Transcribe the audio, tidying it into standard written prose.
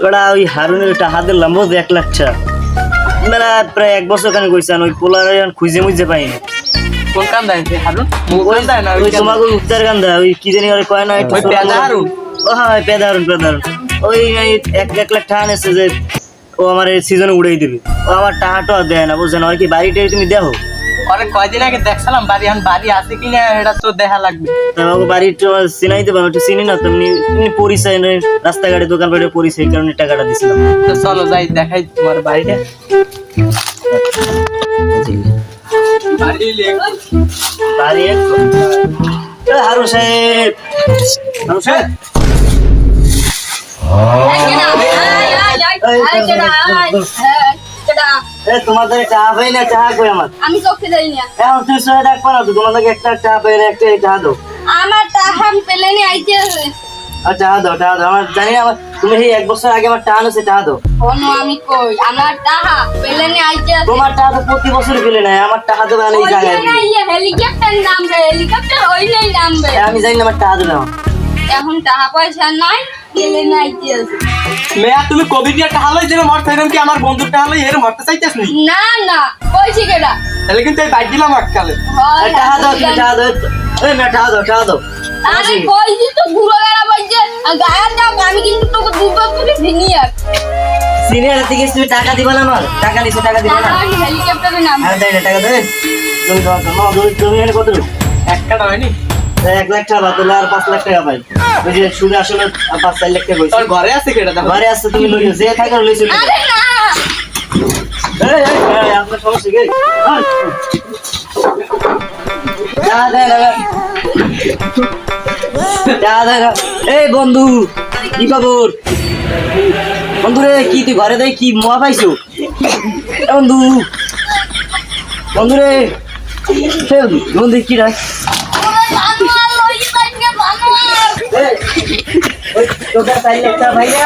ওটা ওই হারুনের টাকা দিলাম বুঝ 1 লাখ টাকা মেলা প্রায় 1 বছর খানে কইছেন ওই পোলার খুঁজে মুজে পাইনি কোন কাম দাইছে হারুন ওই না ওই তোমাকে উত্তর গান্দা ওই কি জানি ওরে কয় না ওই পেদা হারুন ও হ্যাঁ পেদা হারুন ওই 1 লাখ টাকা নেছে যে ও আমার এই সিজনে উড়াই দিবে ও আমার টাকাটা দেয় না বুঝছেন ওই কি বাড়িটা তুমি দেখো আরে কয়দিন আগে দেখছিলাম বাড়ি আছে কিনা এটা তো দেখা লাগবে আমাকে বাড়িটা চিনাইতে পারো একটু চিনি না তুমি পরিচয় নেই রাস্তাঘাটে দোকান পাটে পরিচয় এই কারণে টাকাটা দিছিলাম তো চলো যাই দেখাই তোমার বাড়িটা বাড়ি হারু সাহেব হারু সাহেব তোমাদের চা পাই না চা কই আমার আমি চোখে যাই না এখন তুই সবাই ডাক পারো তো তোমাদের একটা চা পাই না একটা চা দাও আমার টাকা আমি পেলে নি আইতে আর চা দাও আমার জানি না তুমি এই 1 বছর আগে আমার টাকা আছে চা দাও কোনো আমি কই আমার টাকা পেলে নি আইতে তোমার টাকা তো প্রতি বছর পেলে না আমার টাকা দেবে না এই জায়গায় হেলিকপ্টার নামবে হেলিকপ্টার ওই নাই নামবে আমি জানি না আমার টাকা দেবে এখন টাকা পয়সা নাই পেলে নি আইতে মেয়া তুমি কোভিড এর টাকা লই যেন মরতে এরকম কি আমার বন্ধুর টাকা লই এর মরতে চাইতেছ নি না না কইছি কেডা তাহলে কিন্তু এই বাইক দিলাম আজকালে টাকা দাও তুমি টাকা দাও এই না টাকা দাও আরে কইছি তো ঘুরে গেলা বলছে গায়া দাও আমি কিন্তু তোকে দুটো করে ভিনিয়া সিনিয়র থেকে তুমি টাকা দিবা না আমার টাকা নিছো টাকা দিবা না হেলিকপ্টারে নাম আর দেই না টাকা দে তুমি দাও না তুমি এনে কত 1 টাকা হয়নি 1 লাখ টাকা বাতলে আর 5 লাখ টাকা পাই ওই যে সুদে আসলে 5-4 লাখ টাকা তোর কইছি ঘরে আছে কেডা দেখো ঘরে আসছে তুমি লইছো যে থাকে লইছো আরে না এই আপনার সমস্যা কি এই বন্ধু কি খবর বন্ধু রে কি তুই ঘরে দেয় কি মোয়া পাইছো বন্ধু বন্ধু রে বন্ধু কি রাখ জানোয়ার লই যাইছে জানোয়ার তোকে 4 লাখ টাকা ভাইয়া